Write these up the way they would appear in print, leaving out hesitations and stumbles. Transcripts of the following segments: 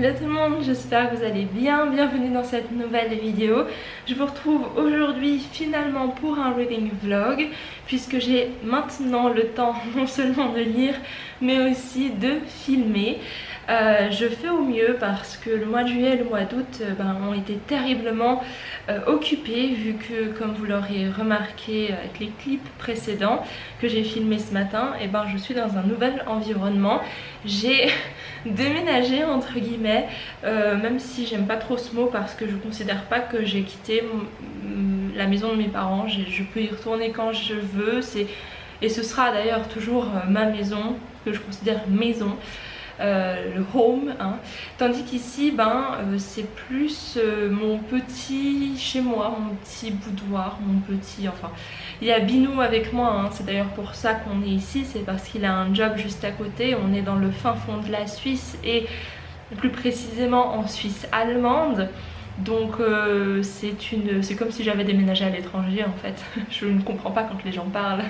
Hello tout le monde, j'espère que vous allez bien, bienvenue dans cette nouvelle vidéo. Je vous retrouve aujourd'hui finalement pour un reading vlog, puisque j'ai maintenant le temps non seulement de lire mais aussi de filmer. Je fais au mieux parce que le mois de juillet et le mois d'août ont été terriblement occupés, vu que, comme vous l'aurez remarqué avec les clips précédents que j'ai filmés ce matin, je suis dans un nouvel environnement. J'ai déménagé entre guillemets, même si j'aime pas trop ce mot parce que je considère pas que j'ai quitté la maison de mes parents. Je peux y retourner quand je veux, et ce sera d'ailleurs toujours ma maison, que je considère maison. Le home, hein. Tandis qu'ici c'est plus mon petit chez moi, mon petit boudoir, enfin il y a Binou avec moi, hein. C'est d'ailleurs pour ça qu'on est ici, c'est parce qu'il a un job juste à côté. On est dans le fin fond de la Suisse et plus précisément en Suisse allemande. Donc c'est comme si j'avais déménagé à l'étranger en fait. Je ne comprends pas quand les gens parlent.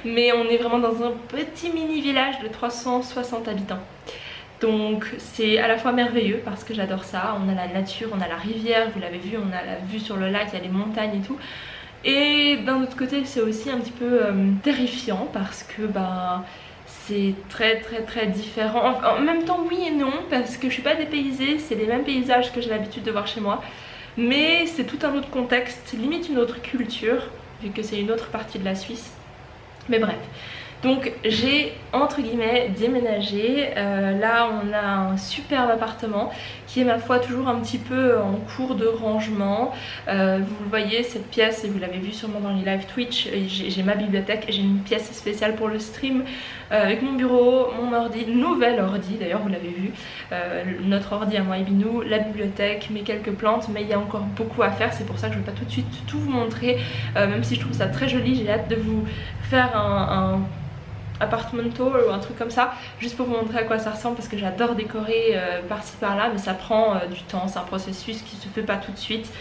Mais on est vraiment dans un petit mini village de 360 habitants. Donc c'est à la fois merveilleux parce que j'adore ça. On a la nature, on a la rivière, vous l'avez vu, on a la vue sur le lac, il y a les montagnes et tout. Et d'un autre côté c'est aussi un petit peu terrifiant parce que c'est très différent. En même temps oui et non, parce que je suis pas dépaysée, c'est les mêmes paysages que j'ai l'habitude de voir chez moi. Mais c'est tout un autre contexte, limite une autre culture, vu que c'est une autre partie de la Suisse. Mais bref. Donc j'ai entre guillemets déménagé, là on a un superbe appartement qui est ma foi toujours un petit peu en cours de rangement. Vous le voyez, cette pièce, et vous l'avez vu sûrement dans les live Twitch, j'ai ma bibliothèque, j'ai une pièce spéciale pour le stream avec mon bureau, mon ordi, nouvel ordi d'ailleurs vous l'avez vu, notre ordi à moi et Binou, la bibliothèque, mes quelques plantes, mais il y a encore beaucoup à faire, c'est pour ça que je ne vais pas tout de suite tout vous montrer, même si je trouve ça très joli. J'ai hâte de vous faire un apartment tour ou un truc comme ça, juste pour vous montrer à quoi ça ressemble, parce que j'adore décorer par-ci par-là, mais ça prend du temps, c'est un processus qui se fait pas tout de suite.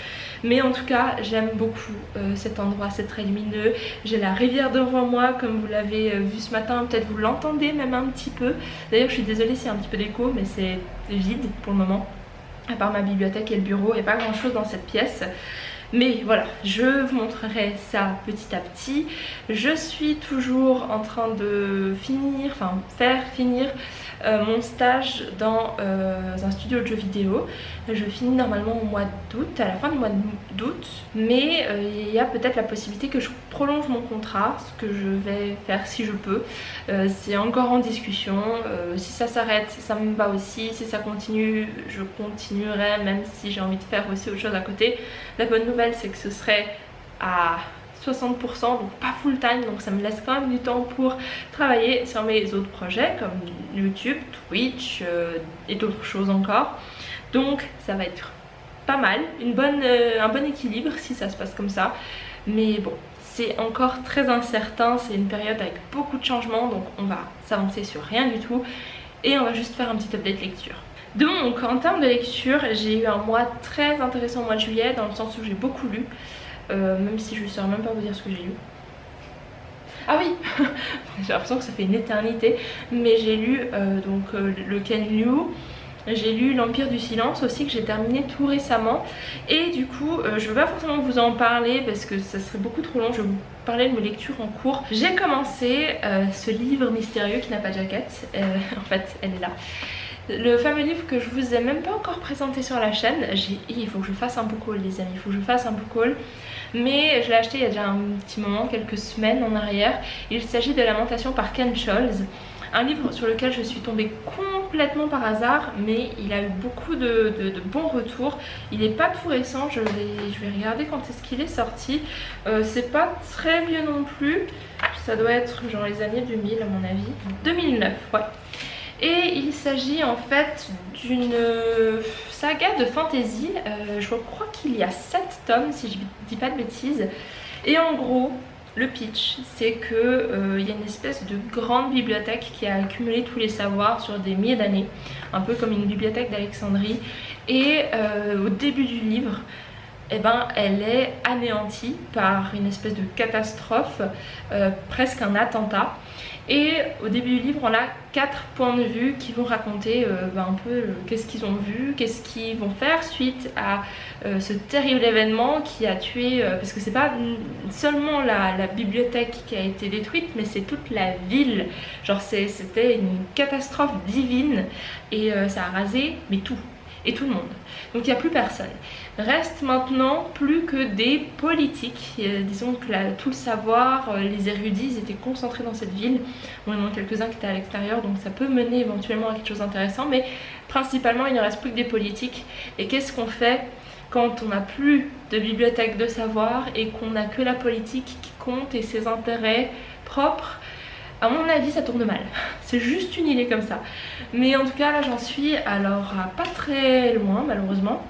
Mais en tout cas j'aime beaucoup cet endroit, c'est très lumineux, j'ai la rivière devant moi comme vous l'avez vu ce matin, peut-être vous l'entendez même un petit peu. D'ailleurs je suis désolée s'il y a un petit peu d'écho, mais c'est vide pour le moment, à part ma bibliothèque et le bureau, il n'y a pas grand chose dans cette pièce. Mais voilà, je vous montrerai ça petit à petit. Je suis toujours en train de faire finir mon stage dans un studio de jeux vidéo. Je finis normalement au mois d'août, à la fin du mois d'août. Mais il y a peut-être la possibilité que je prolonge mon contrat, ce que je vais faire si je peux. C'est encore en discussion. Si ça s'arrête, ça me va aussi. Si ça continue, je continuerai, même si j'ai envie de faire aussi autre chose à côté. La bonne nouvelle, c'est que ce serait à 60%, donc pas full time, donc ça me laisse quand même du temps pour travailler sur mes autres projets comme YouTube, Twitch et d'autres choses encore. Donc ça va être pas mal, un bon équilibre si ça se passe comme ça. Mais bon, c'est encore très incertain, c'est une période avec beaucoup de changements, donc on va s'avancer sur rien du tout et on va juste faire un petit update lecture. Donc en termes de lecture, j'ai eu un mois très intéressant au mois de juillet, dans le sens où j'ai beaucoup lu, même si je ne saurais même pas vous dire ce que j'ai lu. Ah oui, j'ai l'impression que ça fait une éternité, mais j'ai lu le Ken Liu. J'ai lu l'Empire du Silence aussi, que j'ai terminé tout récemment. Et du coup je ne veux pas forcément vous en parler parce que ça serait beaucoup trop long. Je vais vous parler de mes lectures en cours. J'ai commencé ce livre mystérieux qui n'a pas de jaquette, en fait elle est là. Le fameux livre que je vous ai même pas encore présenté sur la chaîne. Il faut que je fasse un book haul les amis, il faut que je fasse un book haul. Mais je l'ai acheté il y a déjà un petit moment, quelques semaines en arrière. Il s'agit de Lamentation par Ken Scholz. Un livre sur lequel je suis tombée complètement par hasard, mais il a eu beaucoup de bons retours. Il n'est pas tout récent, je vais regarder quand est-ce qu'il est sorti. C'est pas très vieux non plus, ça doit être genre les années 2000 à mon avis. 2009, ouais. Et il s'agit en fait d'une saga de fantasy, je crois qu'il y a 7 tomes si je dis pas de bêtises. Et en gros, le pitch, c'est que y a une espèce de grande bibliothèque qui a accumulé tous les savoirs sur des milliers d'années, un peu comme une bibliothèque d'Alexandrie. Et au début du livre, elle est anéantie par une espèce de catastrophe, presque un attentat. Et au début du livre, on a 4 points de vue qui vont raconter un peu qu'est-ce qu'ils ont vu, qu'est-ce qu'ils vont faire suite à ce terrible événement qui a tué, parce que c'est pas seulement la bibliothèque qui a été détruite, mais c'est toute la ville. Genre c'était une catastrophe divine et ça a rasé mais tout. Et tout le monde. Donc il n'y a plus personne. Reste maintenant plus que des politiques. Disons que tout le savoir, les érudits, ils étaient concentrés dans cette ville. Bon, il y en a quelques-uns qui étaient à l'extérieur, donc ça peut mener éventuellement à quelque chose d'intéressant. Mais principalement, il ne reste plus que des politiques. Et qu'est-ce qu'on fait quand on n'a plus de bibliothèque de savoir et qu'on n'a que la politique qui compte et ses intérêts propres? À mon avis, ça tourne mal. C'est juste une idée comme ça. Mais en tout cas, là, j'en suis alors pas très loin, malheureusement.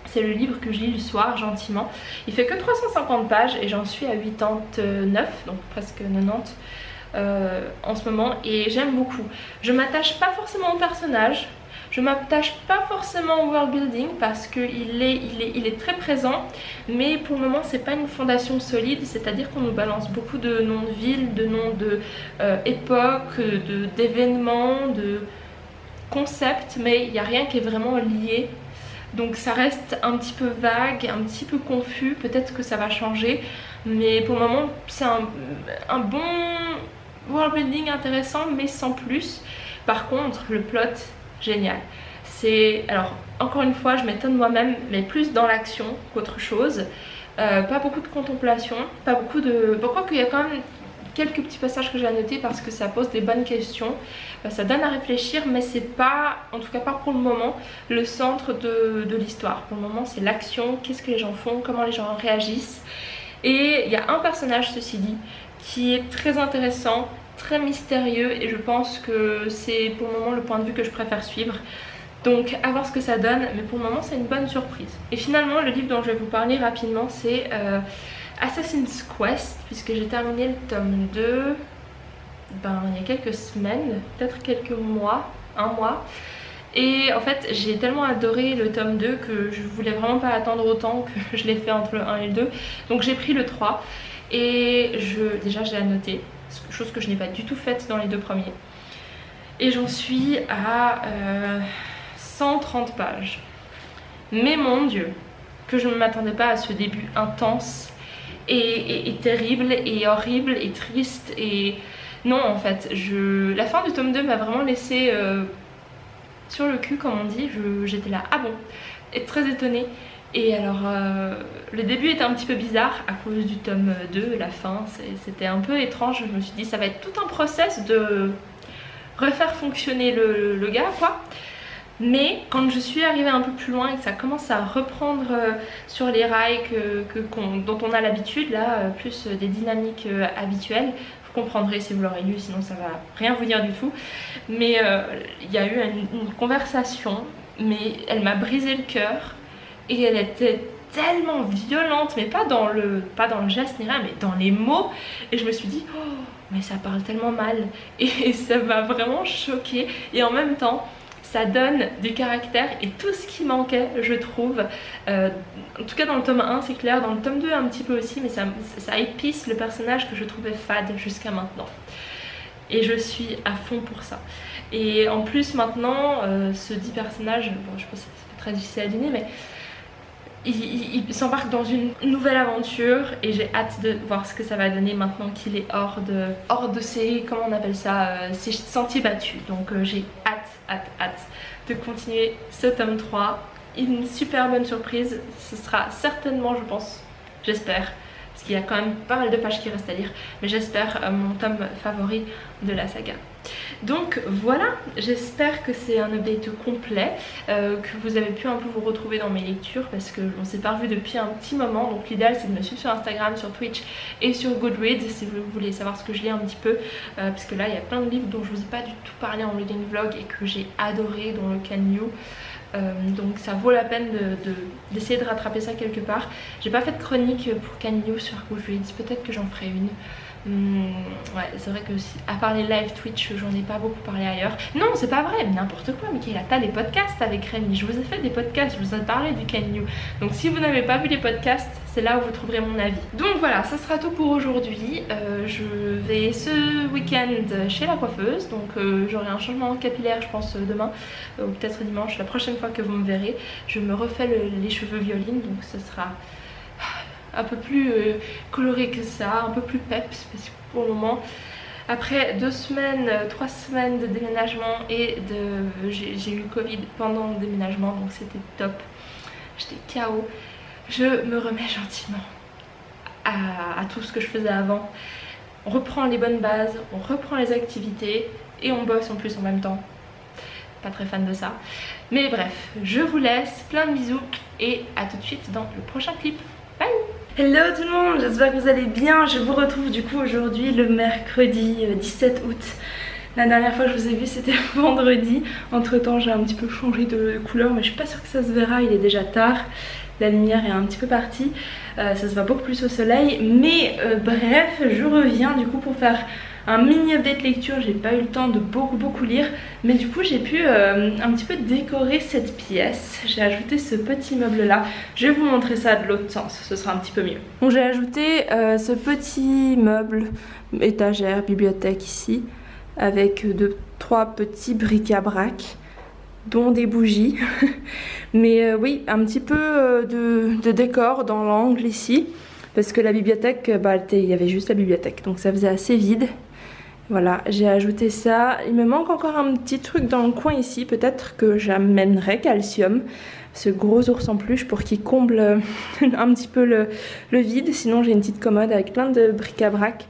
C'est le livre que je lis le soir, gentiment. Il fait que 350 pages et j'en suis à 89, donc presque 90 en ce moment. Et j'aime beaucoup. Je m'attache pas forcément au personnage. Je m'attache pas forcément au world building parce qu'il est très présent, mais pour le moment c'est pas une fondation solide, c'est-à-dire qu'on nous balance beaucoup de noms de villes, de noms de époques, d'événements, de concepts, mais il n'y a rien qui est vraiment lié. Donc ça reste un petit peu vague, un petit peu confus, peut-être que ça va changer, mais pour le moment c'est un bon world building intéressant, mais sans plus. Par contre, le plot, génial. C'est, alors encore une fois je m'étonne moi-même, mais plus dans l'action qu'autre chose. Pas beaucoup de contemplation, pas beaucoup de... Bon, quoi qu'il y a quand même quelques petits passages que j'ai à noter parce que ça pose des bonnes questions, ça donne à réfléchir, mais c'est pas, en tout cas pas pour le moment, le centre de l'histoire. Pour le moment c'est l'action, qu'est-ce que les gens font, comment les gens réagissent. Et il y a un personnage, ceci dit, qui est très intéressant, très mystérieux, et je pense que c'est pour le moment le point de vue que je préfère suivre. Donc à voir ce que ça donne, mais pour le moment c'est une bonne surprise. Et finalement le livre dont je vais vous parler rapidement, c'est Assassin's Quest, puisque j'ai terminé le tome 2 il y a quelques semaines, peut-être quelques mois, un mois. Et en fait j'ai tellement adoré le tome 2 que je voulais vraiment pas attendre autant que je l'ai fait entre le 1 et le 2. Donc j'ai pris le 3 et déjà j'ai annoté, chose que je n'ai pas du tout faite dans les 2 premiers. Et j'en suis à 130 pages. Mais mon Dieu, que je ne m'attendais pas à ce début intense et terrible et horrible et triste. Et non, en fait, la fin du tome 2 m'a vraiment laissé sur le cul, comme on dit. J'étais là, ah bon, et très étonnée. Et alors le début était un petit peu bizarre à cause du tome 2, la fin c'était un peu étrange. Je me suis dit ça va être tout un process de refaire fonctionner le gars quoi. Mais quand je suis arrivée un peu plus loin et que ça commence à reprendre sur les rails dont on a l'habitude là, plus des dynamiques habituelles, vous comprendrez si vous l'aurez lu, sinon ça va rien vous dire du tout. Mais il y a eu une conversation, mais elle m'a brisé le cœur. Et elle était tellement violente, mais pas dans le geste ni rien, mais dans les mots. Et je me suis dit, oh, mais ça parle tellement mal. Et ça m'a vraiment choquée. Et en même temps, ça donne du caractère et tout ce qui manquait, je trouve. En tout cas dans le tome 1, c'est clair. Dans le tome 2, un petit peu aussi, mais ça épice le personnage que je trouvais fade jusqu'à maintenant. Et je suis à fond pour ça. Et en plus, maintenant, ce dit personnage, bon, je pense que c'est très difficile à deviner, mais il s'embarque dans une nouvelle aventure et j'ai hâte de voir ce que ça va donner maintenant qu'il est hors de ses, comment on appelle ça, ses sentiers battus. Donc j'ai hâte de continuer ce tome 3. Une super bonne surprise, ce sera certainement, je pense, j'espère, parce qu'il y a quand même pas mal de pages qui restent à lire, mais j'espère mon tome favori de la saga. Donc voilà, j'espère que c'est un update complet, que vous avez pu un peu vous retrouver dans mes lectures parce que on s'est pas revu depuis un petit moment. Donc l'idéal c'est de me suivre sur Instagram, sur Twitch et sur Goodreads si vous voulez savoir ce que je lis un petit peu, parce que là il y a plein de livres dont je vous ai pas du tout parlé en reading vlog et que j'ai adoré, dont le Can You. Donc ça vaut la peine d'essayer de rattraper ça quelque part. J'ai pas fait de chronique pour Can You sur Goodreads, peut-être que j'en ferai une. Ouais, c'est vrai que à part les live Twitch, j'en ai pas beaucoup parlé ailleurs. Non, c'est pas vrai, mais n'importe quoi, Michaela. T'as des podcasts avec Rémi. Je vous ai fait des podcasts, je vous ai parlé du Can You. Donc si vous n'avez pas vu les podcasts, c'est là où vous trouverez mon avis. Donc voilà, ça sera tout pour aujourd'hui. Je vais ce week-end chez la coiffeuse. Donc j'aurai un changement capillaire, je pense, demain. Ou peut-être dimanche, la prochaine fois que vous me verrez. Je me refais les cheveux violines, donc ce sera un peu plus coloré que ça, un peu plus peps, parce que pour le moment, après 2 semaines, 3 semaines de déménagement et j'ai eu le Covid pendant le déménagement, donc c'était top. J'étais KO. Je me remets gentiment à tout ce que je faisais avant. On reprend les bonnes bases, on reprend les activités et on bosse en plus en même temps. Pas très fan de ça. Mais bref, je vous laisse, plein de bisous et à tout de suite dans le prochain clip. Bye! Hello tout le monde, j'espère que vous allez bien. Je vous retrouve du coup aujourd'hui le mercredi 17 août. La dernière fois que je vous ai vu c'était vendredi. Entre temps j'ai un petit peu changé de couleur mais je suis pas sûre que ça se verra, il est déjà tard. La lumière est un petit peu partie, ça se voit beaucoup plus au soleil. Mais bref, je reviens du coup pour faire un mini update lecture. J'ai pas eu le temps de beaucoup lire, mais du coup j'ai pu un petit peu décorer cette pièce. J'ai ajouté ce petit meuble là, je vais vous montrer ça de l'autre sens, ce sera un petit peu mieux. Donc j'ai ajouté ce petit meuble, étagère, bibliothèque ici, avec 2-3 petits bric-à-brac, dont des bougies. Mais oui, un petit peu de décor dans l'angle ici, parce que la bibliothèque, il y avait juste la bibliothèque, donc ça faisait assez vide. Voilà, j'ai ajouté ça. Il me manque encore un petit truc dans le coin ici, peut-être que j'amènerai Calcium, ce gros ours en peluche, pour qu'il comble un petit peu le vide. Sinon j'ai une petite commode avec plein de bric-à-brac.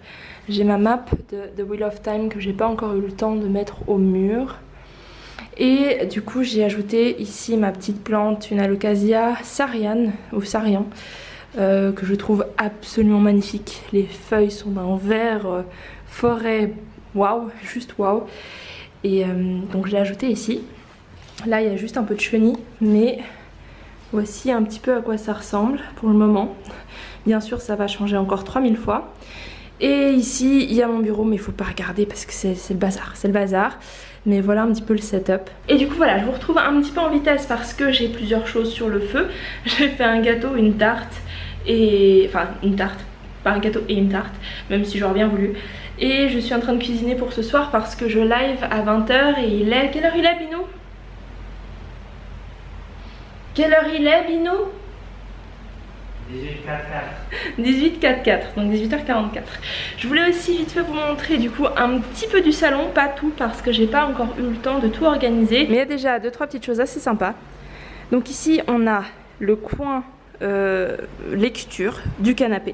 J'ai ma map de Wheel of Time que j'ai pas encore eu le temps de mettre au mur. Et du coup j'ai ajouté ici ma petite plante, une Alocasia Sarian, ou Sarian, que je trouve absolument magnifique. Les feuilles sont d'un vert forêt, waouh, juste waouh. Et donc je l'ai ajouté ici. Là il y a juste un peu de chenille, mais voici un petit peu à quoi ça ressemble pour le moment. Bien sûr ça va changer encore 3000 fois. Et ici il y a mon bureau, mais il faut pas regarder parce que c'est le bazar, c'est le bazar. Mais voilà un petit peu le setup. Et du coup voilà, je vous retrouve un petit peu en vitesse parce que j'ai plusieurs choses sur le feu. J'ai fait un gâteau, une tarte et... Enfin une tarte, pas un gâteau et une tarte, même si j'aurais bien voulu. Et je suis en train de cuisiner pour ce soir parce que je live à 20 h et il est... Quelle heure il est, Binou? Quelle heure il est, Binou? 18h44, donc 18h44. Je voulais aussi vite fait vous montrer du coup un petit peu du salon, pas tout parce que j'ai pas encore eu le temps de tout organiser. Mais il y a déjà 2-3 petites choses assez sympas. Donc ici on a le coin lecture du canapé.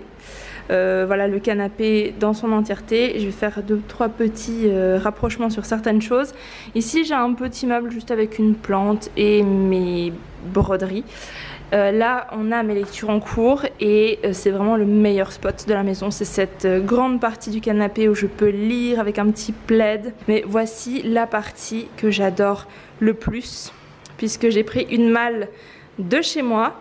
Voilà le canapé dans son entièreté. Je vais faire 2-3 petits rapprochements sur certaines choses. Ici j'ai un petit meuble juste avec une plante et mes broderies. Là on a mes lectures en cours et c'est vraiment le meilleur spot de la maison. C'est cette grande partie du canapé où je peux lire avec un petit plaid. Mais voici la partie que j'adore le plus, puisque j'ai pris une malle de chez moi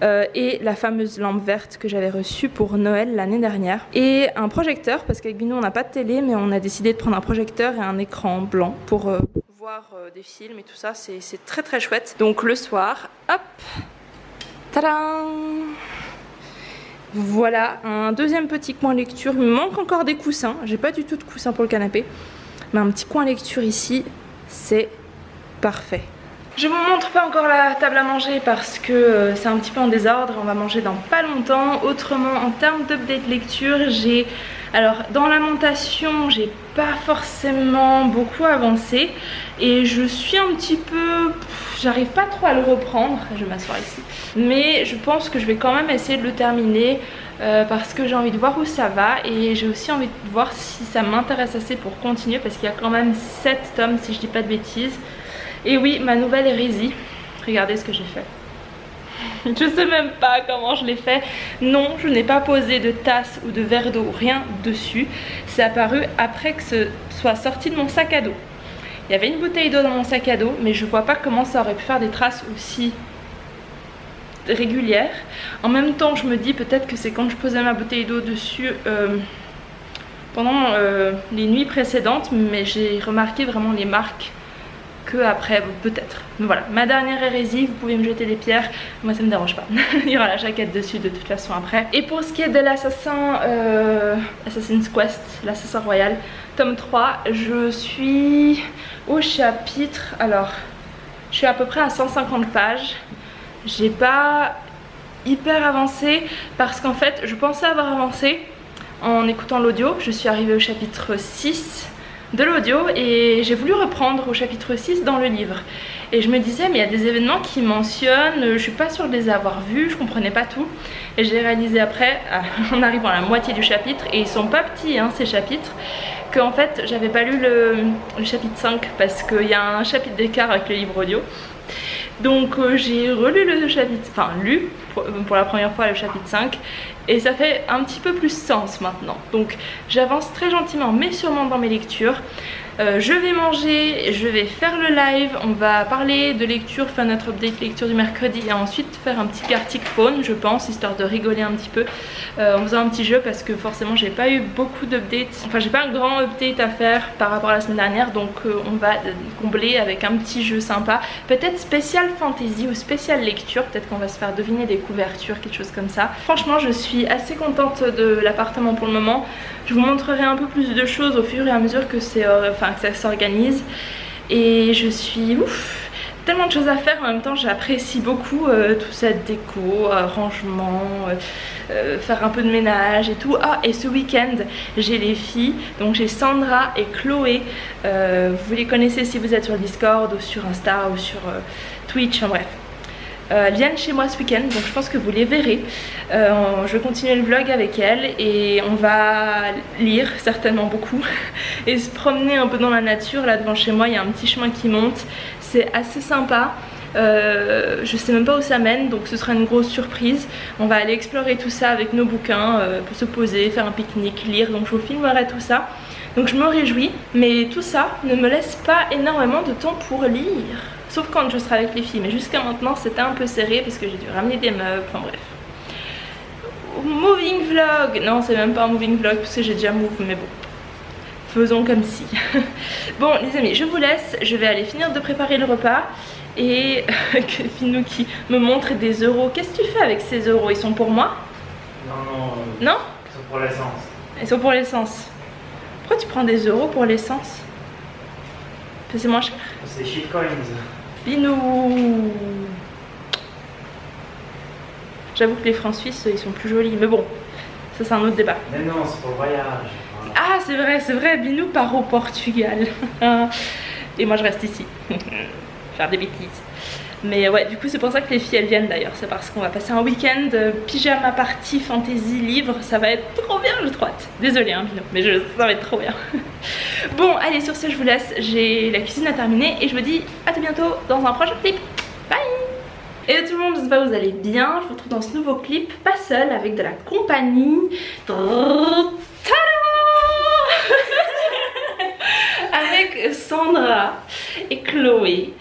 et la fameuse lampe verte que j'avais reçue pour Noël l'année dernière, et un projecteur, parce qu'avec Binou on n'a pas de télé mais on a décidé de prendre un projecteur et un écran blanc pour voir des films et tout ça. C'est très très chouette. Donc le soir, hop, tadam, voilà un deuxième petit coin lecture. Il me manque encore des coussins, j'ai pas du tout de coussins pour le canapé, mais un petit coin lecture ici, c'est parfait. Je vous montre pas encore la table à manger parce que c'est un petit peu en désordre, on va manger dans pas longtemps. Autrement, en termes d'update lecture, j'ai... Alors dans la montation, j'ai pas forcément beaucoup avancé et je suis un petit peu... J'arrive pas trop à le reprendre, je vais m'asseoir ici. Mais je pense que je vais quand même essayer de le terminer parce que j'ai envie de voir où ça va et j'ai aussi envie de voir si ça m'intéresse assez pour continuer parce qu'il y a quand même 7 tomes si je dis pas de bêtises. Et oui, ma nouvelle hérésie, regardez ce que j'ai fait. Je sais même pas comment je l'ai fait. Non, je n'ai pas posé de tasse ou de verre d'eau, rien dessus. C'est apparu après que ce soit sorti de mon sac à dos. Il y avait une bouteille d'eau dans mon sac à dos, mais je vois pas comment ça aurait pu faire des traces aussi régulières. En même temps, je me dis peut-être que c'est quand je posais ma bouteille d'eau dessus pendant les nuits précédentes, mais j'ai remarqué vraiment les marques que après, peut-être. Mais voilà, ma dernière hérésie, vous pouvez me jeter des pierres, moi ça me dérange pas. Il y aura la jaquette dessus de toute façon après. Et pour ce qui est de l'assassin, Assassin's Quest, l'assassin royal, tome 3, je suis au chapitre, alors je suis à peu près à 150 pages. J'ai pas hyper avancé parce qu'en fait je pensais avoir avancé en écoutant l'audio. Je suis arrivée au chapitre 6 de l'audio et j'ai voulu reprendre au chapitre 6 dans le livre. Et je me disais mais il y a des événements qui mentionnent, je suis pas sûre de les avoir vus, je comprenais pas tout. Et j'ai réalisé après, en arrivant à la moitié du chapitre, et ils sont pas petits hein, ces chapitres, qu'en fait j'avais pas lu le chapitre 5 parce qu'il y a un chapitre d'écart avec le livre audio. Donc j'ai relu le chapitre, enfin lu pour la première fois le chapitre 5 et ça fait un petit peu plus sens maintenant. Donc j'avance très gentiment mais sûrement dans mes lectures. Je vais manger, je vais faire le live, on va parler de lecture, faire notre update lecture du mercredi et ensuite faire un petit Gartic Phone je pense, histoire de rigoler un petit peu en faisant un petit jeu parce que forcément j'ai pas eu beaucoup d'updates, enfin j'ai pas un grand update à faire par rapport à la semaine dernière, donc on va combler avec un petit jeu sympa, peut-être spécial fantasy ou spécial lecture, peut-être qu'on va se faire deviner des couvertures, quelque chose comme ça. Franchement je suis assez contente de l'appartement pour le moment, je vous montrerai un peu plus de choses au fur et à mesure que c'est que ça s'organise et je suis tellement de choses à faire. En même temps j'apprécie beaucoup tout cette déco, rangement, faire un peu de ménage et tout. Ah et ce week-end j'ai les filles, donc j'ai Sandra et Chloé, vous les connaissez si vous êtes sur Discord ou sur Insta ou sur Twitch, en bref. Elles viennent chez moi ce week-end, donc je pense que vous les verrez. Je vais continuer le vlog avec elles et on va lire certainement beaucoup et se promener un peu dans la nature. Là devant chez moi il y a un petit chemin qui monte, c'est assez sympa. Je sais même pas où ça mène, donc ce sera une grosse surprise. On va aller explorer tout ça avec nos bouquins pour se poser, faire un pique-nique, lire, donc je vous filmerai tout ça. Donc je me réjouis, mais tout ça ne me laisse pas énormément de temps pour lire. Sauf quand je serai avec les filles, mais jusqu'à maintenant c'était un peu serré parce que j'ai dû ramener des meubles, enfin bref. Moving vlog, non c'est même pas un moving vlog parce que j'ai déjà move, mais bon. Faisons comme si. Bon les amis, je vous laisse, je vais aller finir de préparer le repas. Et Finou qui me montre des euros. Qu'est-ce que tu fais avec ces euros? Ils sont pour moi? Non, non, ils sont pour l'essence. Ils sont pour l'essence. Pourquoi tu prends des euros pour l'essence? C'est moins cher. C'est des shitcoins. Binou. J'avoue que les francs suisses ils sont plus jolis, mais bon, ça c'est un autre débat. Mais non, c'est pour le voyage. Voilà. Ah c'est vrai, Binou part au Portugal. Et moi je reste ici. Faire des bêtises. Mais ouais, du coup c'est pour ça que les filles elles viennent d'ailleurs, c'est parce qu'on va passer un week-end pyjama party fantasy livre, ça va être trop bien, j'ai trop hâte. Désolée hein Binou, mais ça va être trop bien. Bon allez, sur ce je vous laisse, j'ai la cuisine à terminer et je vous dis à tout bientôt dans un prochain clip. Bye. Et tout le monde, j'espère que vous allez bien, je vous retrouve dans ce nouveau clip, pas seule, avec de la compagnie. Avec Sandra et Chloé.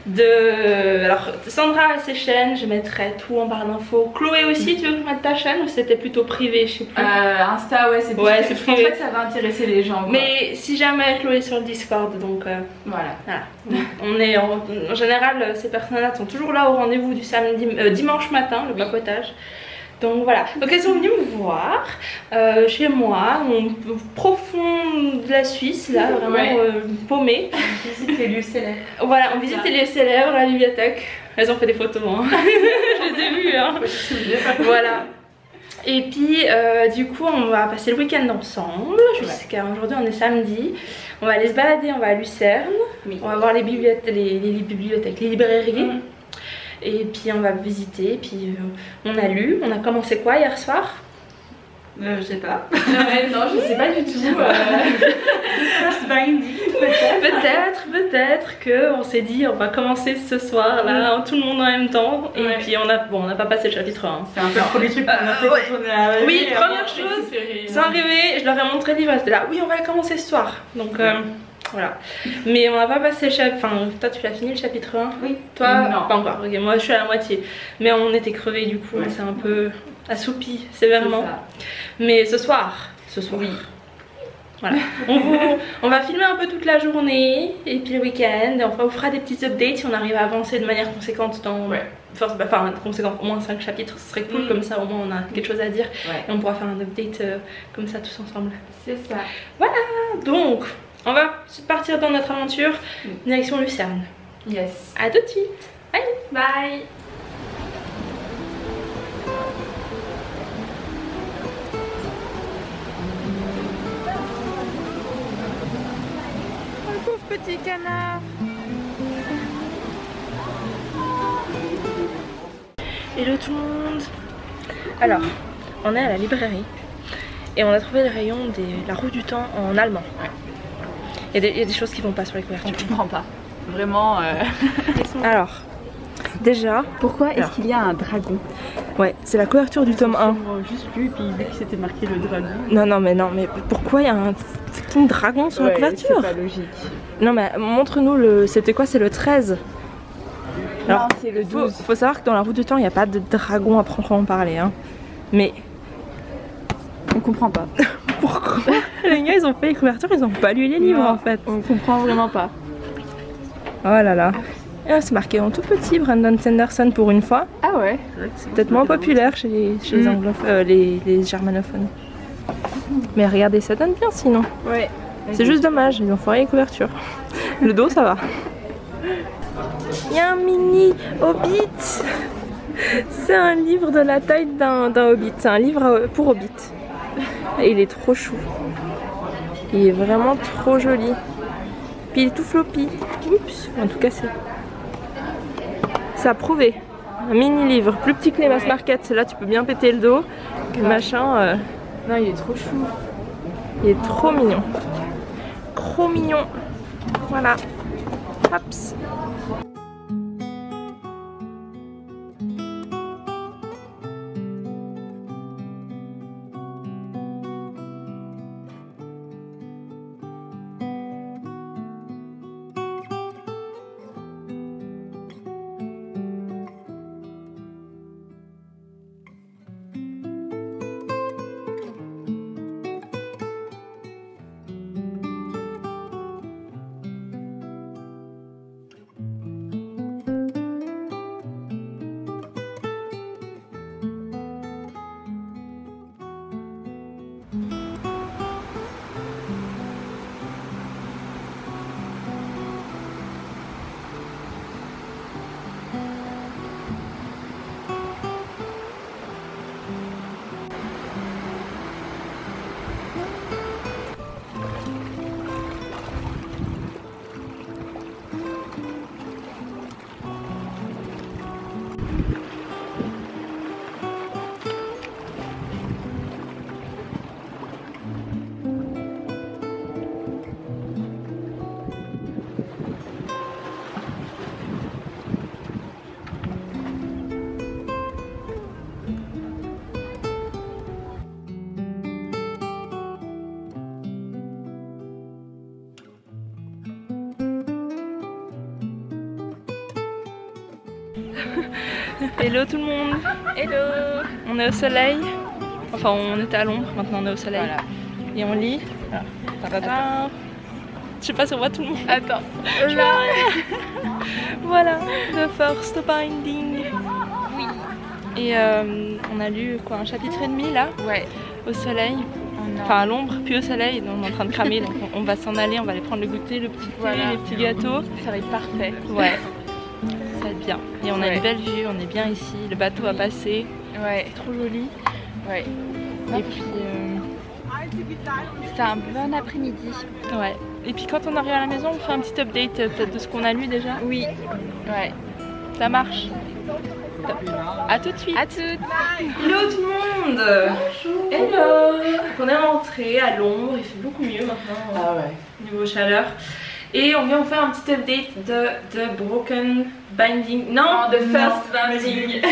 Alors Sandra a ses chaînes, je mettrai tout en barre d'infos. Chloé aussi, tu veux que je mette ta chaîne ou c'était plutôt privé, je sais plus. Insta ouais c'est privé. Je pense pas que ça va intéresser les gens. Mais si jamais Chloé est sur le Discord, donc voilà. On est en général ces personnes-là sont toujours là au rendez-vous du samedi, dimanche matin, le papotage. Donc voilà, donc elles sont venues me voir chez moi, au profond de la Suisse, là, vraiment paumée. On visite les lieux célèbres. Voilà, on visite les lieux célèbres, la bibliothèque. Elles ont fait des photos, hein. Je les ai vues, hein. Voilà. Et puis du coup on va passer le week-end ensemble, jusqu'à aujourd'hui on est samedi. On va aller se balader, on va à Lucerne, on va voir les bibliothèques, les librairies. Et puis on va visiter, puis on a lu, on a commencé quoi hier soir? Je sais pas. Non, je sais pas du tout. Peut-être que on s'est dit on va commencer ce soir là, tout le monde en même temps. Et puis on n'a pas passé le chapitre 1. C'est un peu le premier truc qu'on a fait quand on est arrivé. Oui, première chose, ils sont arrivés, je leur ai montré le livre, c'était là, oui on va le commencer ce soir. Donc voilà. Mais on n'a pas passé le chapitre, enfin toi tu l'as fini le chapitre 1? Oui. Toi non. Pas encore, ok, moi je suis à la moitié. Mais on était crevés du coup, c'est un peu assoupi sévèrement. Mais ce soir. Oui. Voilà. On va filmer un peu toute la journée et puis le week-end. On fera des petits updates si on arrive à avancer de manière conséquente dans... Enfin, conséquente, au moins 5 chapitres, ce serait cool, comme ça au moins on a quelque chose à dire. Et on pourra faire un update comme ça tous ensemble. C'est ça. Voilà, donc on va partir dans notre aventure direction Lucerne. Yes. À tout de suite. Bye. Bye. Pauvre petit canard. Hello tout le monde. Alors, on est à la librairie et on a trouvé le rayon de la roue du temps en allemand. Il y a des choses qui vont pas sur les couvertures. Je comprends pas. Vraiment. Alors, déjà... Pourquoi est-ce qu'il y a un dragon? Ouais, c'est la couverture du tome 1. Juste lu puis vu que c'était marqué le dragon. Non mais pourquoi il y a un fucking dragon sur la couverture? C'est pas logique. Non mais montre-nous le... C'était quoi? C'est le 13. Alors, non, c'est le 12. Faut savoir que dans la roue du temps, il n'y a pas de dragon à proprement parler. Hein. Mais... On comprend pas. Pourquoi? Les gars, ils ont fait les couvertures, ils ont pas lu les livres en fait. On comprend vraiment pas. Oh là là. C'est marqué en tout petit, Brandon Sanderson pour une fois. Ah ouais. C'est peut-être moins populaire chez les anglophones, les germanophones. Mais regardez, ça donne bien sinon. Ouais. C'est juste dommage, ils ont foiré les couvertures. Le dos, ça va. Il y a un mini Hobbit. C'est un livre de la taille d'un Hobbit. C'est un livre pour Hobbit. Et il est trop chou. Il est vraiment trop joli. Puis il est tout floppy. Oups, en tout cas c'est approuvé. Un mini livre, plus petit que les mass market. Là tu peux bien péter le dos. Le machin. Non, il est trop chou. Il est trop mignon. Trop mignon. Voilà. Hops. Hello tout le monde. Hello. On est au soleil. Enfin on était à l'ombre, maintenant on est au soleil. Voilà. Et on lit. Voilà. Je sais pas si on voit tout le monde. Attends. Voilà, The First Binding. Oui. Et on a lu quoi, un chapitre et demi là. Ouais. Au soleil. Enfin à l'ombre, puis au soleil, donc on est en train de cramer, donc on va s'en aller, on va aller prendre le goûter, le petit thé, les petits gâteaux. Ça va être parfait. Ouais. Ça va être bien. Et on a une belle vue, on est bien ici, le bateau a passé. Ouais. C'est trop joli. Ouais. Et puis c'était un bon après-midi. Ouais. Et puis quand on arrive à la maison, on fait un petit update peut-être de ce qu'on a lu déjà. Oui. Ouais. Ça marche. A tout de suite. À toutes. Hello tout le monde. Bonjour. Hello. On est rentré à l'ombre, il fait beaucoup mieux maintenant. Ah ouais. Niveau chaleur. Et on vient vous faire un petit update de The Broken Binding. Non, The First Binding.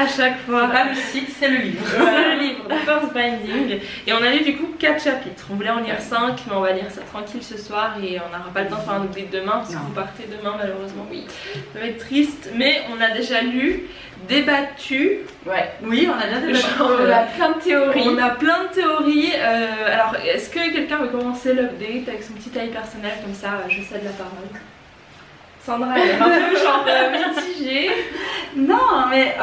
à chaque fois. C'est pas le site, c'est le livre. C'est le livre, The First Binding. Et on a lu du coup 4 chapitres. On voulait en lire 5, mais on va lire ça tranquille ce soir et on n'aura pas le temps de faire un update demain parce que vous partez demain malheureusement. Oui, ça va être triste, mais on a déjà lu, débattu. Ouais, oui, on a bien débattu. On a plein de théories. On a plein de théories. Alors, est-ce que quelqu'un veut commencer l'update avec son petit avis personnel comme ça, je cède la parole. Sandra, elle est un peu genre mitigée. Non, mais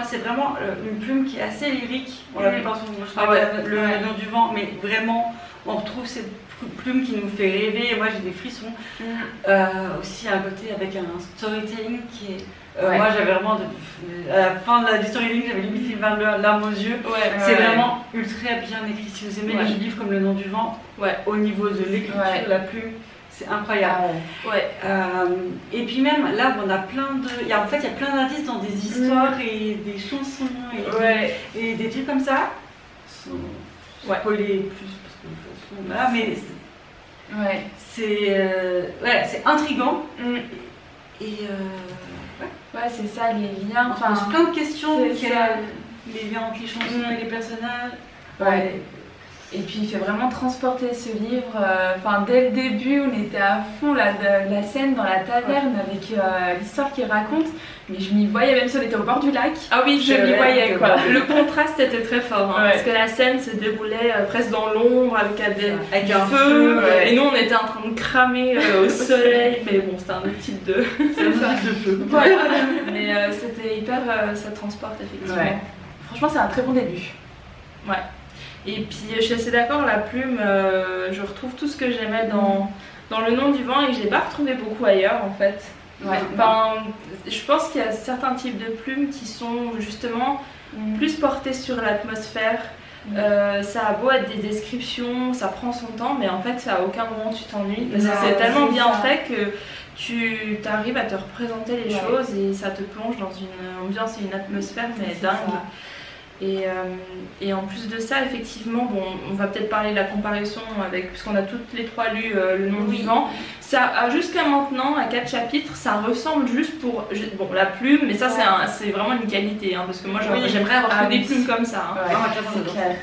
c'est vraiment une plume qui est assez lyrique. On la plupart du temps, le nom du vent, mais vraiment, on retrouve cette plume qui nous fait rêver. Et moi, j'ai des frissons. Aussi, à côté, avec un storytelling qui est. Moi, j'avais vraiment, à la fin du storytelling, j'avais limite les larmes aux yeux. C'est vraiment ultra bien écrit. Si vous aimez les livres comme Le Nom du Vent, au niveau de l'écriture, de la plume. C'est incroyable. Et puis même là, on a plein de. En fait, il y a plein d'indices dans des histoires et des chansons et des trucs comme ça. Spoiler plus parce que mais c'est intriguant. Et c'est ça, les liens. On se pose plein de questions. Les liens entre les chansons et les personnages. Et puis il fait vraiment transporter ce livre. Dès le début, on était à fond la scène dans la taverne avec l'histoire qu'il raconte. Mais je m'y voyais, même si on était au bord du lac. Ah oui, je m'y voyais quoi. Le contraste était très fort parce que la scène se déroulait presque dans l'ombre avec un feu. Et nous on était en train de cramer au soleil. Mais bon, c'était un autre type de feu. Mais c'était hyper. Ça transporte effectivement. Franchement, c'est un très bon début. Et puis je suis assez d'accord, la plume, je retrouve tout ce que j'aimais dans Le Nom du Vent et que j'ai pas retrouvé beaucoup ailleurs en fait. Je pense qu'il y a certains types de plumes qui sont justement plus portés sur l'atmosphère. Ça a beau être des descriptions, ça prend son temps, mais en fait à aucun moment tu t'ennuies. Parce que c'est tellement bien fait que tu arrives à te représenter les choses et ça te plonge dans une ambiance et une atmosphère mais dingue. Et en plus de ça, effectivement, on va peut-être parler de la comparaison avec, puisqu'on a toutes les trois lu Le Nom du Vent. Ça, jusqu'à maintenant, à 4 chapitres, ça ressemble juste pour la plume, mais ça c'est vraiment une qualité, parce que moi j'aimerais avoir des plumes comme ça. C'est clair.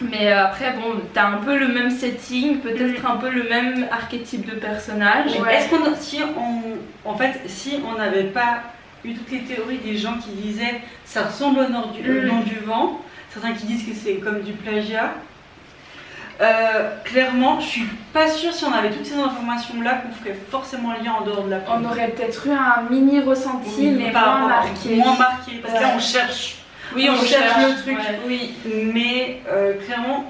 Mais après, t'as un peu le même setting, peut-être un peu le même archétype de personnage. Est-ce qu'on, si on n'avait pas eu toutes les théories des gens qui disaient ça ressemble au Nom du Vent, certains qui disent que c'est comme du plagiat. Clairement, je suis pas sûre si on avait toutes ces informations là qu'on ferait forcément un lien en dehors de la plume. On aurait peut-être eu un mini ressenti, mais moins marqué. Moins marqué, parce que là on cherche. Oui, on cherche le truc. Mais clairement,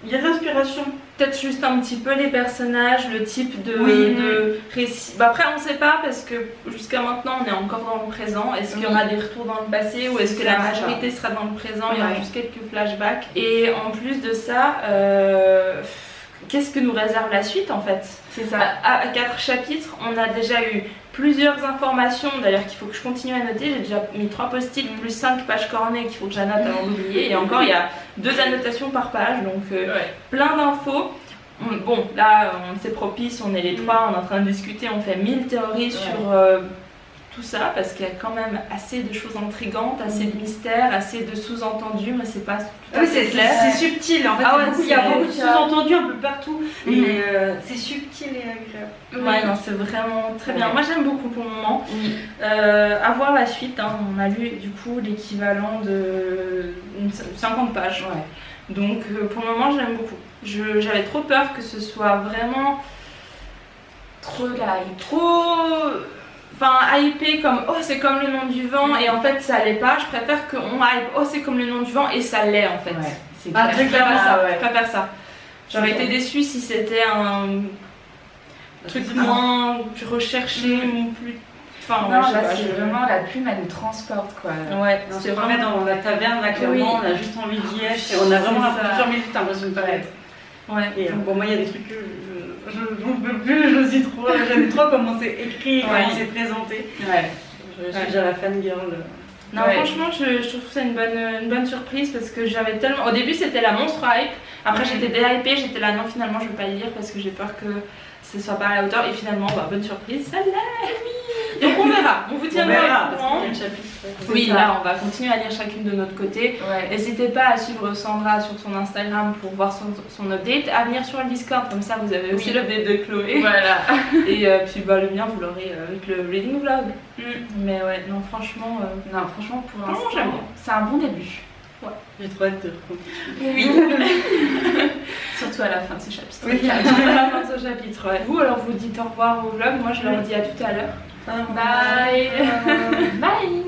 il y a de l'inspiration. Peut-être juste un petit peu les personnages, le type de récit. Après, on ne sait pas parce que jusqu'à maintenant, on est encore dans le présent. Est-ce qu'il y aura des retours dans le passé ou est-ce que la majorité sera dans le présent? Il y aura juste quelques flashbacks. Et en plus de ça, qu'est-ce que nous réserve la suite en fait? C'est ça. À 4 chapitres, on a déjà eu plusieurs informations, d'ailleurs qu'il faut que je continue à noter. J'ai déjà mis 3 post-it plus 5 pages cornées qu'il faut que j'annote avant d'oublier. Et encore, il y a 2 annotations par page, donc plein d'infos. Bon, là, c'est propice, on est les 3, on est en train de discuter, on fait 1000 théories sur tout ça, parce qu'il y a quand même assez de choses intrigantes, assez de mystères, assez de sous-entendus, mais c'est pas tout à fait clair. C'est subtil, en fait, il y a beaucoup de sous-entendus un peu partout, mais c'est subtil et agréable. Non, c'est vraiment très bien. Moi, j'aime beaucoup pour le moment. À voir la suite, on a lu du coup l'équivalent de 50 pages. Donc, pour le moment, j'aime beaucoup. J'avais trop peur que ce soit vraiment trop hypé comme oh c'est comme Le Nom du Vent et en fait ça l'est pas. Je préfère qu'on hype oh c'est comme Le Nom du Vent et ça l'est en fait. Très clairement je préfère ça. J'aurais été déçue si c'était un truc moins recherché ou plus. Enfin, non, là c'est vraiment la plume, elle nous transporte quoi. C'est vraiment dans la taverne là, clairement, on a juste envie d'y être et on a vraiment plusieurs minutes l'impression de paraître. Et moi il y a des trucs que je n'en peux plus, j'aime trop comment c'est écrit, comment c'est présenté. Je suis déjà la fangirl. Non, franchement, je trouve ça une bonne surprise parce que j'avais tellement. Au début, c'était la monstre hype. Après, j'étais déhypée. J'étais là, non, finalement, je vais pas le lire parce que j'ai peur que ce soit pas à la hauteur. Et finalement, bonne surprise, ça l'est. Oui. Donc on verra, on vous On tiendra verra, au parce courant. qu'il y a le chapitre. Oui, ça. là on va continuer à lire chacune de notre côté. Ouais. N'hésitez pas à suivre Sandra sur son Instagram pour voir son update, à venir sur le Discord, comme ça vous avez aussi Oui. l'update de Chloé. Voilà. Et puis bah, le mien vous l'aurez avec le reading vlog. Mais ouais, non franchement, Non, franchement, pour Franchement, l'instant, j'aime bien. c'est un bon début. J'ai trop hâte de reprendre. oui. Surtout à la fin de ce chapitre. Oui, à la fin de ce chapitre. Ouais. Vous alors vous dites au revoir au vlog, moi je leur dis à tout à l'heure. Bye. Bye.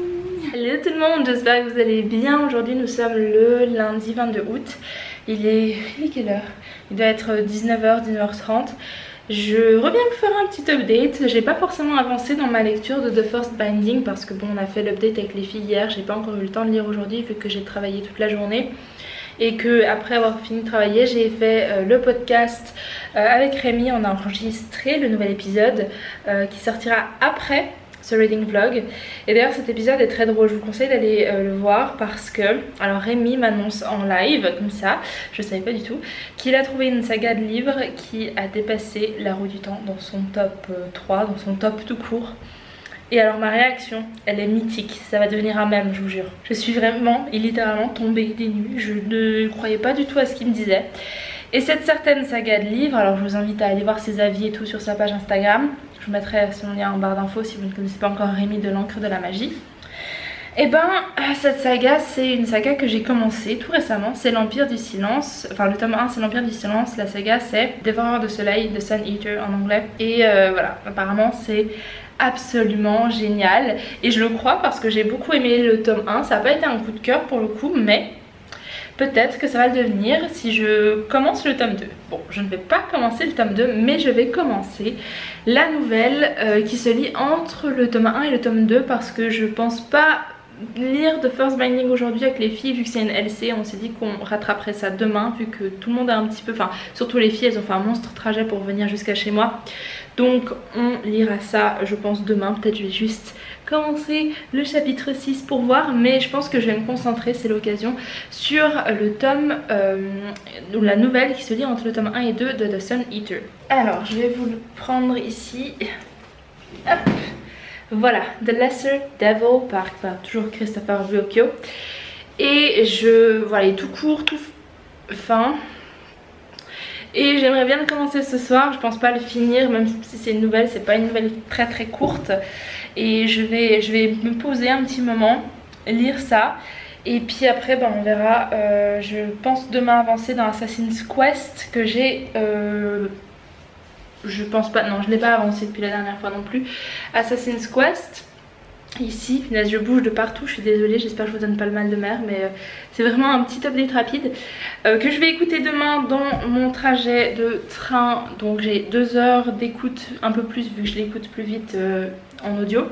Hello tout le monde, j'espère que vous allez bien. Aujourd'hui nous sommes le lundi 22 août. Il est quelle heure? Il doit être 19h, 19h30. Je reviens vous faire un petit update. J'ai pas forcément avancé dans ma lecture de The First Binding parce que bon, on a fait l'update avec les filles hier. J'ai pas encore eu le temps de lire aujourd'hui vu que j'ai travaillé toute la journée. Et que après avoir fini de travailler, j'ai fait le podcast avec Rémi. On a enregistré le nouvel épisode qui sortira après ce reading vlog. Et d'ailleurs cet épisode est très drôle, je vous conseille d'aller le voir parce que alors Rémi m'annonce en live comme ça, je savais pas du tout, qu'il a trouvé une saga de livres qui a dépassé La Roue du Temps dans son top 3, dans son top tout court. Et alors ma réaction, elle est mythique, ça va devenir un mème, je vous jure. Je suis vraiment et littéralement tombée des nues, je ne croyais pas du tout à ce qu'il me disait. Et cette certaine saga de livres, alors je vous invite à aller voir ses avis et tout sur sa page Instagram. Je vous mettrai son lien en barre d'infos si vous ne connaissez pas encore Rémi de l'encre de la magie. Et ben cette saga c'est une saga que j'ai commencé tout récemment, c'est l'Empire du Silence. Enfin le tome 1 c'est l'Empire du Silence, la saga c'est Dévoreur de Soleil, The Sun Eater en anglais. Et voilà, apparemment c'est absolument génial. Et je le crois parce que j'ai beaucoup aimé le tome 1, ça n'a pas été un coup de cœur pour le coup mais... peut-être que ça va le devenir si je commence le tome 2. Bon, je ne vais pas commencer le tome 2, mais je vais commencer la nouvelle qui se lit entre le tome 1 et le tome 2 parce que je pense pas lire The First Binding aujourd'hui avec les filles vu que c'est une LC. On s'est dit qu'on rattraperait ça demain vu que tout le monde a un petit peu, enfin surtout les filles, elles ont fait un monstre trajet pour venir jusqu'à chez moi. Donc on lira ça je pense demain, peut-être je vais juste commencer le chapitre 6 pour voir, mais je pense que je vais me concentrer, c'est l'occasion, sur le tome ou la nouvelle qui se lit entre le tome 1 et 2 de The Sun Eater. Alors je vais vous le prendre ici. Hop. Voilà, The Lesser Devil par toujours Christopher Buocchio. Et voilà, il est tout court, tout fin. Et j'aimerais bien le commencer ce soir, je pense pas le finir, même si c'est une nouvelle, c'est pas une nouvelle très très courte. Et je vais me poser un petit moment, lire ça. Et puis après on verra, je pense demain avancer dans Assassin's Quest que j'ai... je pense pas, non je l'ai pas avancé depuis la dernière fois non plus. Assassin's Quest, ici, finalement je bouge de partout, je suis désolée, j'espère que je vous donne pas le mal de mer, mais c'est vraiment un petit update rapide que je vais écouter demain dans mon trajet de train. Donc j'ai 2 heures d'écoute, un peu plus vu que je l'écoute plus vite en audio.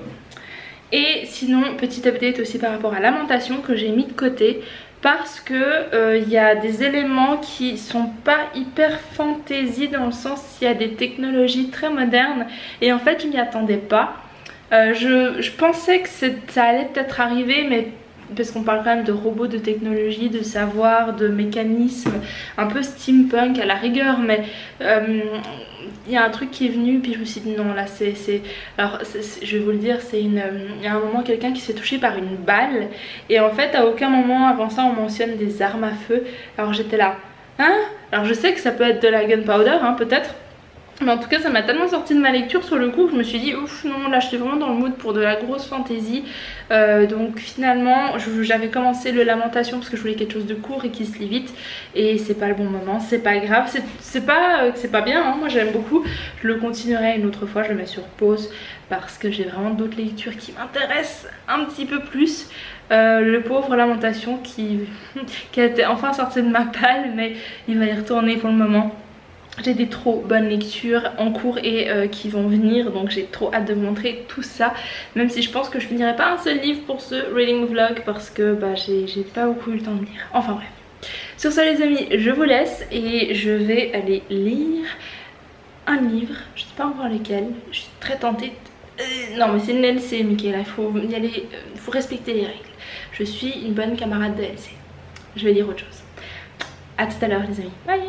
Et sinon petit update aussi par rapport à Lamentation que j'ai mis de côté parce que y a des éléments qui sont pas hyper fantasy dans le sens il y a des technologies très modernes et en fait je m'y attendais pas. Je pensais que ça allait peut-être arriver, mais parce qu'on parle quand même de robots, de technologie, de savoir, de mécanismes, un peu steampunk à la rigueur, mais il y a un truc qui est venu, puis je me suis dit non là alors je vais vous le dire, il y a un moment quelqu'un qui se fait toucher par une balle, et en fait à aucun moment avant ça on mentionne des armes à feu, alors j'étais là, hein? Alors je sais que ça peut être de la gunpowder, hein, peut-être. Mais en tout cas ça m'a tellement sorti de ma lecture sur le coup que je me suis dit ouf non là je suis vraiment dans le mood pour de la grosse fantasy. Donc finalement j'avais commencé le Lamentation parce que je voulais quelque chose de court et qui se lit vite. Et c'est pas le bon moment, c'est pas grave, c'est pas que c'est pas bien, hein. Moi j'aime beaucoup. Je le continuerai une autre fois, je le mets sur pause parce que j'ai vraiment d'autres lectures qui m'intéressent un petit peu plus. Le pauvre Lamentation qui a été enfin sorti de ma palle, mais il va y retourner pour le moment. J'ai des trop bonnes lectures en cours et qui vont venir, donc j'ai trop hâte de vous montrer tout ça. Même si je pense que je finirai pas un seul livre pour ce reading vlog parce que bah, j'ai pas beaucoup eu le temps de lire. Enfin bref. Sur ce les amis, je vous laisse et je vais aller lire un livre. Je sais pas encore lequel, je suis très tentée. Non mais c'est une LC Michaela, il faut y aller, il faut respecter les règles. Je suis une bonne camarade de LC. Je vais lire autre chose. A tout à l'heure les amis, bye.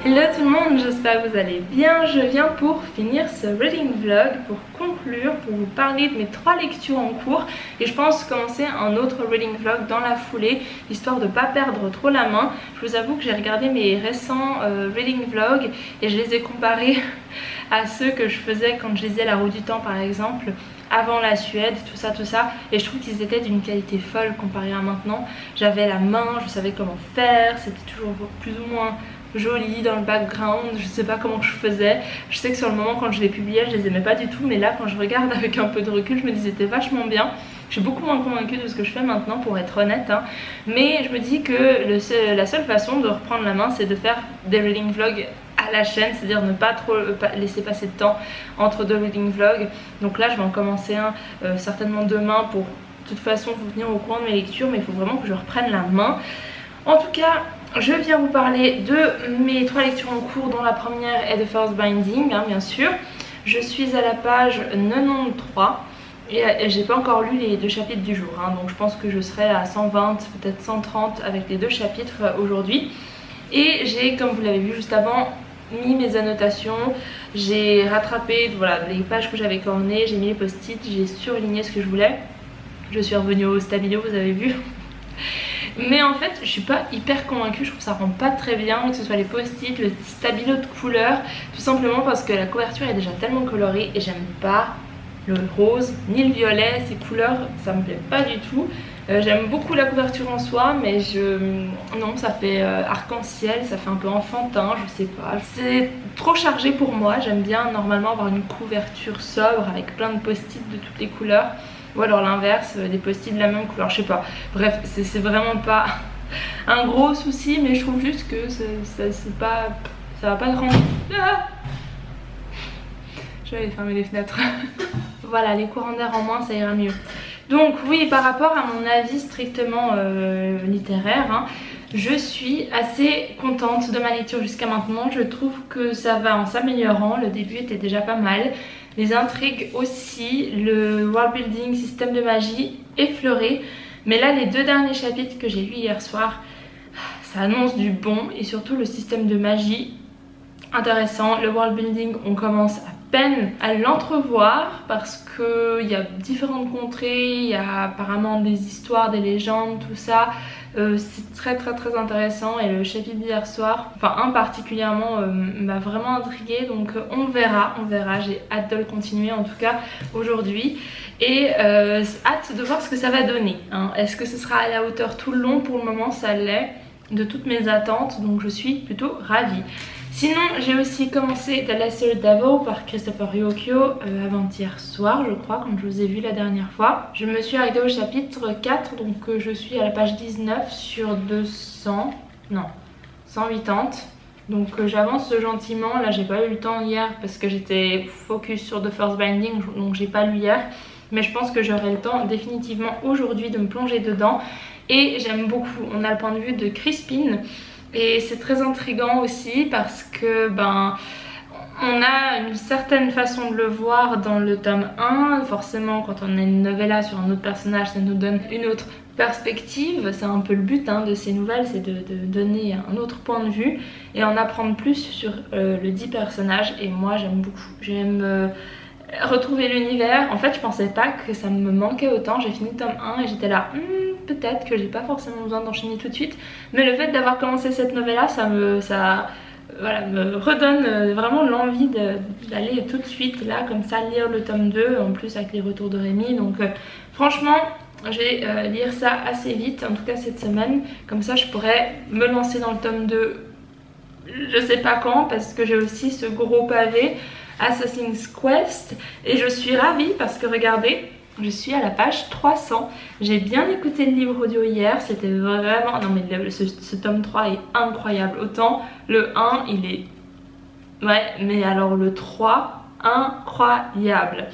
Hello tout le monde, j'espère que vous allez bien. Je viens pour finir ce reading vlog, pour conclure, pour vous parler de mes 3 lectures en cours. Et je pense commencer un autre reading vlog dans la foulée, histoire de ne pas perdre trop la main. Je vous avoue que j'ai regardé mes récents reading vlogs et je les ai comparés à ceux que je faisais quand je lisais La Roue du Temps par exemple, avant la Suède, tout ça, et je trouve qu'ils étaient d'une qualité folle comparé à maintenant. J'avais la main, je savais comment faire, c'était toujours plus ou moins joli dans le background, je sais pas comment je faisais. Je sais que sur le moment quand je les publiais je les aimais pas du tout, mais là quand je regarde avec un peu de recul je me dis c'était vachement bien. Je suis beaucoup moins convaincue de ce que je fais maintenant pour être honnête hein. Mais je me dis que la seule façon de reprendre la main c'est de faire des reading vlogs à la chaîne, c'est-à-dire ne pas trop laisser passer de temps entre 2 reading vlogs. Donc là je vais en commencer un certainement demain pour de toute façon vous tenir au courant de mes lectures, mais il faut vraiment que je reprenne la main. En tout cas, je viens vous parler de mes 3 lectures en cours, dont la première est The First Binding, hein, bien sûr. Je suis à la page 93 et j'ai pas encore lu les 2 chapitres du jour, hein, donc je pense que je serai à 120, peut-être 130 avec les 2 chapitres aujourd'hui. Et j'ai, comme vous l'avez vu juste avant, mis mes annotations, j'ai rattrapé voilà, les pages que j'avais cornées, j'ai mis les post-it, j'ai surligné ce que je voulais. Je suis revenue au stabilo, vous avez vu. Mais en fait je suis pas hyper convaincue, je trouve que ça rend pas très bien, que ce soit les post-it, le stabilo de couleur, tout simplement parce que la couverture est déjà tellement colorée et j'aime pas le rose ni le violet, ces couleurs ça me plaît pas du tout. J'aime beaucoup la couverture en soi, mais non, ça fait arc-en-ciel, ça fait un peu enfantin, je sais pas. C'est trop chargé pour moi, j'aime bien normalement avoir une couverture sobre avec plein de post-it de toutes les couleurs. Ou alors l'inverse, des post-it de la même couleur, je sais pas. Bref, c'est vraiment pas un gros souci, mais je trouve juste que ça va pas rendre... Ah, je vais aller fermer les fenêtres. Voilà, les courants d'air en moins, ça ira mieux. Donc oui, par rapport à mon avis strictement littéraire, hein, je suis assez contente de ma lecture jusqu'à maintenant. Je trouve que ça va en s'améliorant, le début était déjà pas mal. Les intrigues aussi, le world building, système de magie effleuré. Mais là les 2 derniers chapitres que j'ai lus hier soir, ça annonce du bon. Et surtout le système de magie, intéressant. Le world building, on commence à peine à l'entrevoir parce qu'il y a différentes contrées, il y a apparemment des histoires, des légendes, tout ça. C'est très intéressant et le chapitre d'hier soir, enfin un particulièrement, m'a vraiment intriguée, donc on verra, j'ai hâte de le continuer en tout cas aujourd'hui et hâte de voir ce que ça va donner, hein. Est-ce que ce sera à la hauteur tout le long? Pour le moment ça l'est, de toutes mes attentes, donc je suis plutôt ravie. Sinon j'ai aussi commencé The Lesser Devil par Christopher Ruocchio avant-hier soir je crois, quand je vous ai vu la dernière fois. Je me suis arrêtée au chapitre 4, donc je suis à la page 19 sur 180. Donc j'avance gentiment, là j'ai pas eu le temps hier parce que j'étais focus sur The First Binding, donc j'ai pas lu hier. Mais je pense que j'aurai le temps définitivement aujourd'hui de me plonger dedans. Et j'aime beaucoup, on a le point de vue de Crispin. Et c'est très intriguant aussi parce que on a une certaine façon de le voir dans le tome 1. Forcément quand on a une novella sur un autre personnage, ça nous donne une autre perspective. C'est un peu le but de ces nouvelles, c'est de donner un autre point de vue et en apprendre plus sur le dit personnage. Et moi j'aime beaucoup, j'aime retrouver l'univers. En fait je pensais pas que ça me manquait autant. J'ai fini le tome 1 et j'étais là peut-être que j'ai pas forcément besoin d'enchaîner tout de suite, mais le fait d'avoir commencé cette novella ça me redonne vraiment l'envie d'aller tout de suite là comme ça lire le tome 2, en plus avec les retours de Rémi. Donc franchement je vais lire ça assez vite, en tout cas cette semaine, comme ça je pourrais me lancer dans le tome 2 je sais pas quand, parce que j'ai aussi ce gros pavé Assassin's Quest et je suis ravie parce que regardez, je suis à la page 300. J'ai bien écouté le livre audio hier, c'était vraiment... Non mais ce tome 3 est incroyable. Autant le 1 il est... Ouais, mais alors le 3, incroyable.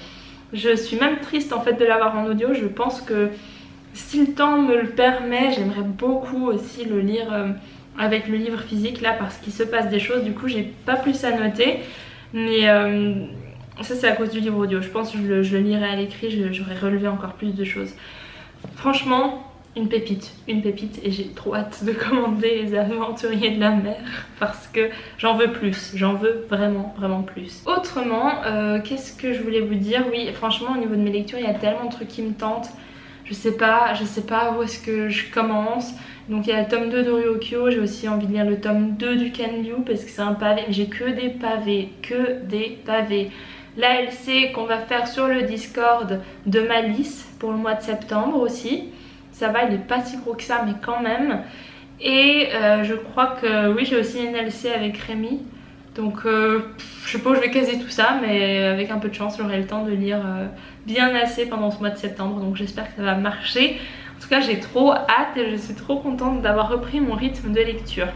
Je suis même triste en fait de l'avoir en audio. Je pense que si le temps me le permet, j'aimerais beaucoup aussi le lire avec le livre physique là, parce qu'il se passe des choses. Du coup j'ai pas plus à noter. Mais... ça c'est à cause du livre audio, je pense que je le lirai à l'écrit, j'aurais relevé encore plus de choses. Franchement, une pépite et j'ai trop hâte de commander les aventuriers de la mer parce que j'en veux plus, j'en veux vraiment plus. Autrement, qu'est-ce que je voulais vous dire? Oui, franchement au niveau de mes lectures il y a tellement de trucs qui me tentent, je sais pas où est-ce que je commence. Donc il y a le tome 2 de Ryokyo, j'ai aussi envie de lire le tome 2 du Kanryu parce que c'est un pavé, mais j'ai que des pavés. L'ALC qu'on va faire sur le Discord de Malice pour le mois de septembre aussi. Ça va, il est pas si gros que ça, mais quand même. Et je crois que oui, j'ai aussi une LC avec Rémi. Donc je sais pas où je vais caser tout ça, mais avec un peu de chance, j'aurai le temps de lire bien assez pendant ce mois de septembre. Donc j'espère que ça va marcher. En tout cas, j'ai trop hâte et je suis trop contente d'avoir repris mon rythme de lecture.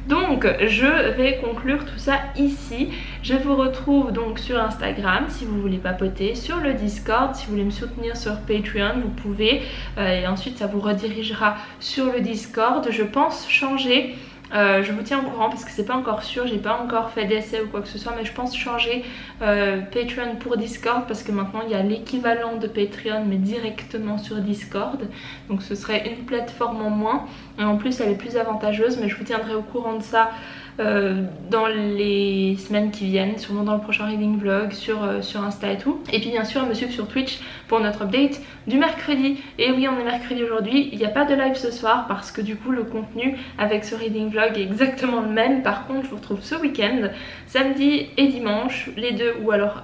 Donc je vais conclure tout ça ici. Je vous retrouve donc sur Instagram si vous voulez papoter, sur le Discord si vous voulez me soutenir sur Patreon, vous pouvez, et ensuite ça vous redirigera sur le Discord. Je pense changer, je vous tiens au courant parce que c'est pas encore sûr, j'ai pas encore fait d'essai ou quoi que ce soit, mais je pense changer Patreon pour Discord parce que maintenant il y a l'équivalent de Patreon mais directement sur Discord, donc ce serait une plateforme en moins et en plus elle est plus avantageuse, mais je vous tiendrai au courant de ça dans les semaines qui viennent, sûrement dans le prochain reading vlog sur Insta et tout. Et puis bien sûr me suivre sur Twitch pour notre update du mercredi. Et oui, on est mercredi aujourd'hui, il n'y a pas de live ce soir parce que du coup le contenu avec ce reading vlog est exactement le même. Par contre je vous retrouve ce week-end, samedi et dimanche, les deux, ou alors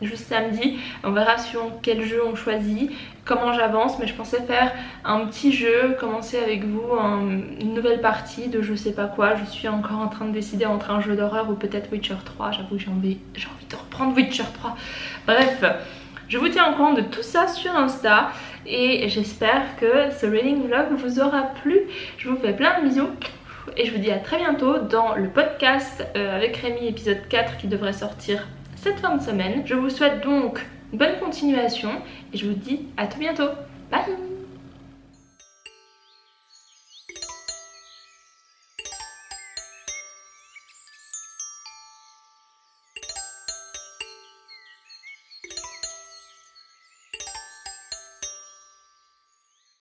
juste samedi. On verra suivant quel jeu on choisit, comment j'avance, mais je pensais faire un petit jeu, commencer avec vous une nouvelle partie de je sais pas quoi. Je suis encore en train de décider entre un jeu d'horreur ou peut-être Witcher 3. J'avoue que j'ai envie de reprendre Witcher 3. Bref, je vous tiens au courant de tout ça sur Insta et j'espère que ce reading vlog vous aura plu. Je vous fais plein de bisous et je vous dis à très bientôt dans le podcast avec Rémi épisode 4 qui devrait sortir cette fin de semaine. Je vous souhaite donc une bonne continuation et je vous dis à tout bientôt. Bye!